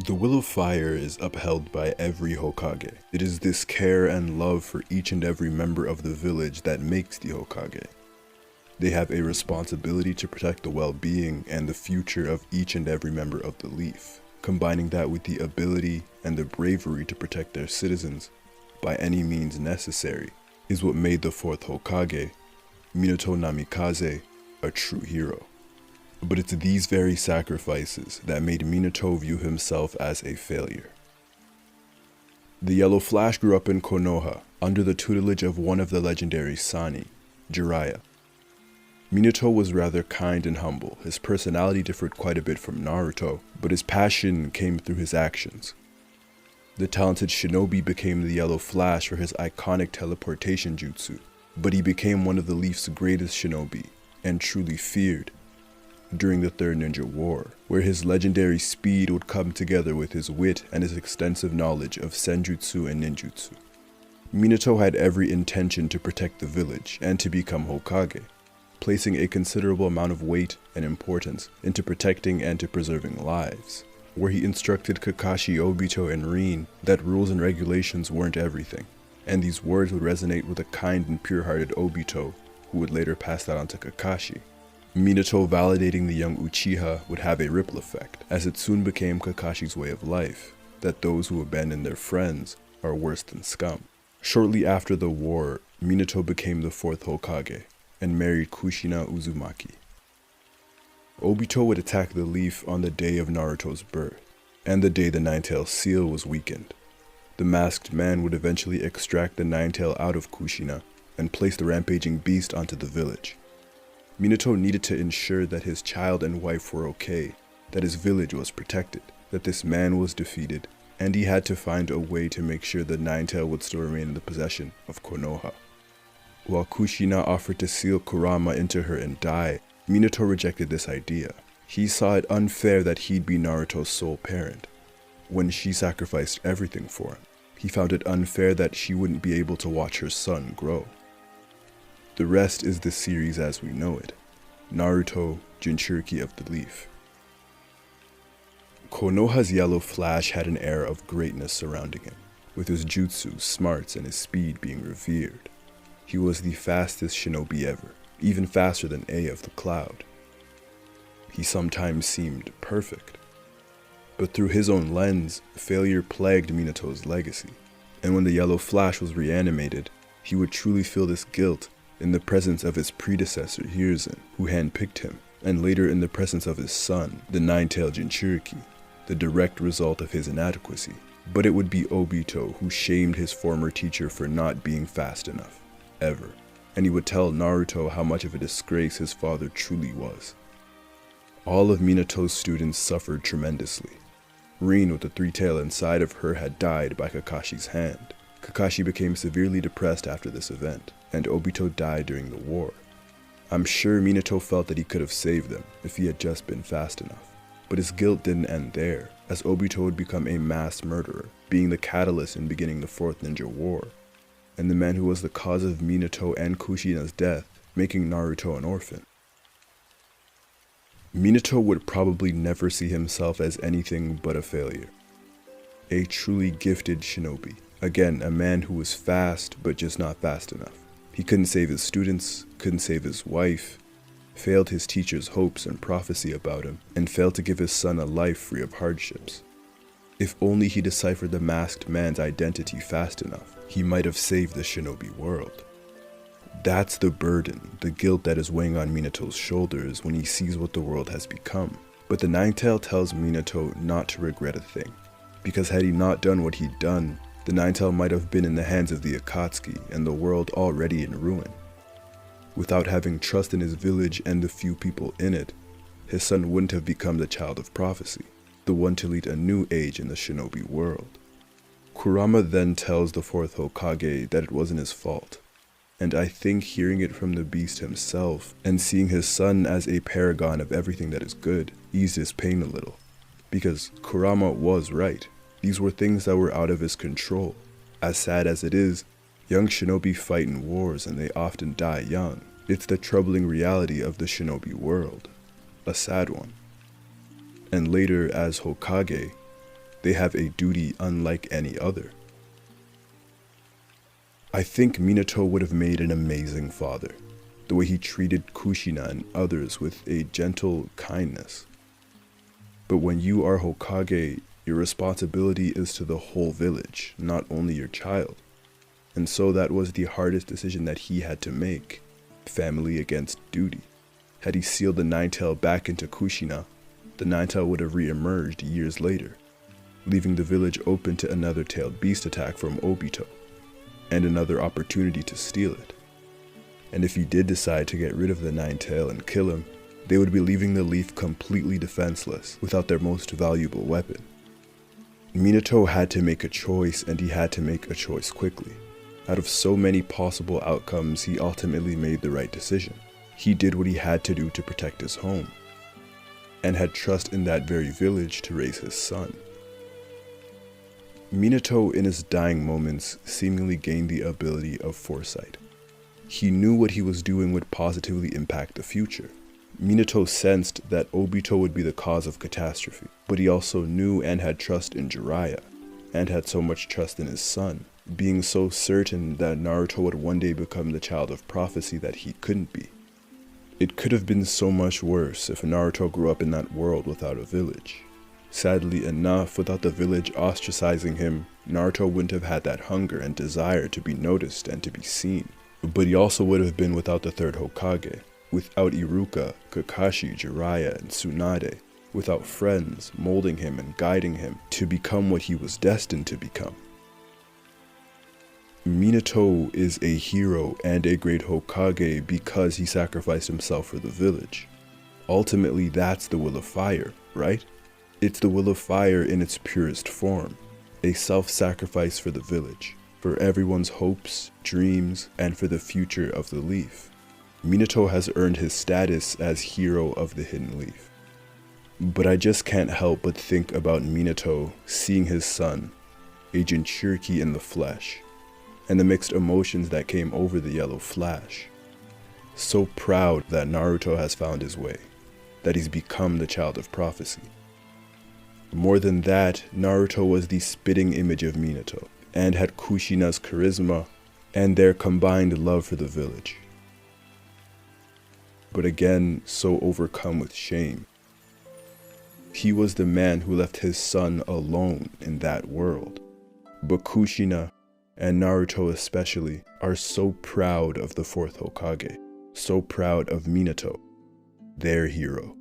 The will of fire is upheld by every Hokage. It is this care and love for each and every member of the village that makes the Hokage. They have a responsibility to protect the well-being and the future of each and every member of the Leaf. Combining that with the ability and the bravery to protect their citizens by any means necessary is what made the fourth Hokage, Minato Namikaze, a true hero. But it's these very sacrifices that made Minato view himself as a failure. The Yellow Flash grew up in Konoha under the tutelage of one of the legendary Sani, Jiraiya. Minato was rather kind and humble. His personality differed quite a bit from Naruto, but his passion came through his actions. The talented shinobi became the Yellow Flash for his iconic teleportation jutsu, but he became one of the Leaf's greatest shinobi, and truly feared, during the Third Ninja War, where his legendary speed would come together with his wit and his extensive knowledge of senjutsu and ninjutsu. Minato had every intention to protect the village and to become Hokage, placing a considerable amount of weight and importance into protecting and to preserving lives, where he instructed Kakashi, Obito, and Rin that rules and regulations weren't everything, and these words would resonate with a kind and pure-hearted Obito, who would later pass that on to Kakashi. Minato validating the young Uchiha would have a ripple effect, as it soon became Kakashi's way of life, that those who abandon their friends are worse than scum. Shortly after the war, Minato became the fourth Hokage, and married Kushina Uzumaki. Obito would attack the Leaf on the day of Naruto's birth, and the day the Nine-Tailed Seal was weakened. The masked man would eventually extract the Nine-Tail out of Kushina, and place the rampaging beast onto the village. Minato needed to ensure that his child and wife were okay, that his village was protected, that this man was defeated, and he had to find a way to make sure the Nine-Tail would still remain in the possession of Konoha. While Kushina offered to seal Kurama into her and die, Minato rejected this idea. He saw it unfair that he'd be Naruto's sole parent, when she sacrificed everything for him. He found it unfair that she wouldn't be able to watch her son grow. The rest is the series as we know it. Naruto, Jinchuriki of the Leaf. Konoha's Yellow Flash had an air of greatness surrounding him, with his jutsu, smarts, and his speed being revered. He was the fastest shinobi ever, even faster than A of the Cloud. He sometimes seemed perfect. But through his own lens, failure plagued Minato's legacy, and when the Yellow Flash was reanimated, he would truly feel this guilt in the presence of his predecessor Hiruzen, who handpicked him, and later in the presence of his son, the Nine-Tailed Jinchuriki, the direct result of his inadequacy. But it would be Obito who shamed his former teacher for not being fast enough, ever, and he would tell Naruto how much of a disgrace his father truly was. All of Minato's students suffered tremendously. Rin with the three-tail inside of her had died by Kakashi's hand. Kakashi became severely depressed after this event, and Obito died during the war. I'm sure Minato felt that he could have saved them if he had just been fast enough. But his guilt didn't end there, as Obito would become a mass murderer, being the catalyst in beginning the Fourth Ninja War, and the man who was the cause of Minato and Kushina's death, making Naruto an orphan. Minato would probably never see himself as anything but a failure. A truly gifted shinobi. Again, a man who was fast, but just not fast enough. He couldn't save his students, couldn't save his wife, failed his teacher's hopes and prophecy about him, and failed to give his son a life free of hardships. If only he deciphered the masked man's identity fast enough, he might have saved the shinobi world. That's the burden, the guilt that is weighing on Minato's shoulders when he sees what the world has become. But the Nine-Tail tells Minato not to regret a thing, because had he not done what he'd done, the Nine-Tail might have been in the hands of the Akatsuki and the world already in ruin. Without having trust in his village and the few people in it, his son wouldn't have become the child of prophecy, the one to lead a new age in the shinobi world. Kurama then tells the fourth Hokage that it wasn't his fault, and I think hearing it from the beast himself and seeing his son as a paragon of everything that is good eased his pain a little, because Kurama was right. These were things that were out of his control. As sad as it is, young shinobi fight in wars and they often die young. It's the troubling reality of the shinobi world, a sad one. And later, as Hokage, They have a duty unlike any other. I think Minato would have made an amazing father, the way he treated Kushina and others with a gentle kindness. But when you are Hokage, your responsibility is to the whole village, not only your child. And so that was the hardest decision that he had to make, family against duty. Had he sealed the Nine-Tail back into Kushina, the Nine-Tail would have re-emerged years later, leaving the village open to another tailed beast attack from Obito, and another opportunity to steal it. And if he did decide to get rid of the Nine-Tail and kill him, they would be leaving the Leaf completely defenseless without their most valuable weapon. Minato had to make a choice, and he had to make a choice quickly. Out of so many possible outcomes, he ultimately made the right decision. He did what he had to do to protect his home, and had trust in that very village to raise his son. Minato, in his dying moments, seemingly gained the ability of foresight. He knew what he was doing would positively impact the future. Minato sensed that Obito would be the cause of catastrophe, but he also knew and had trust in Jiraiya, and had so much trust in his son, being so certain that Naruto would one day become the child of prophecy that he couldn't be. It could have been so much worse if Naruto grew up in that world without a village. Sadly enough, without the village ostracizing him, Naruto wouldn't have had that hunger and desire to be noticed and to be seen. But he also would have been without the third Hokage, without Iruka, Kakashi, Jiraiya, and Tsunade, without friends molding him and guiding him to become what he was destined to become. Minato is a hero and a great Hokage because he sacrificed himself for the village. Ultimately, that's the will of fire, right? It's the will of fire in its purest form, a self-sacrifice for the village, for everyone's hopes, dreams, and for the future of the Leaf. Minato has earned his status as hero of the Hidden Leaf. But I just can't help but think about Minato seeing his son, a Jinchuriki in the flesh, and the mixed emotions that came over the yellow flash. So proud that Naruto has found his way, that he's become the child of prophecy. More than that, Naruto was the spitting image of Minato, and had Kushina's charisma and their combined love for the village. But again, so overcome with shame. He was the man who left his son alone in that world. But Kushina, and Naruto especially, are so proud of the fourth Hokage, so proud of Minato, their hero.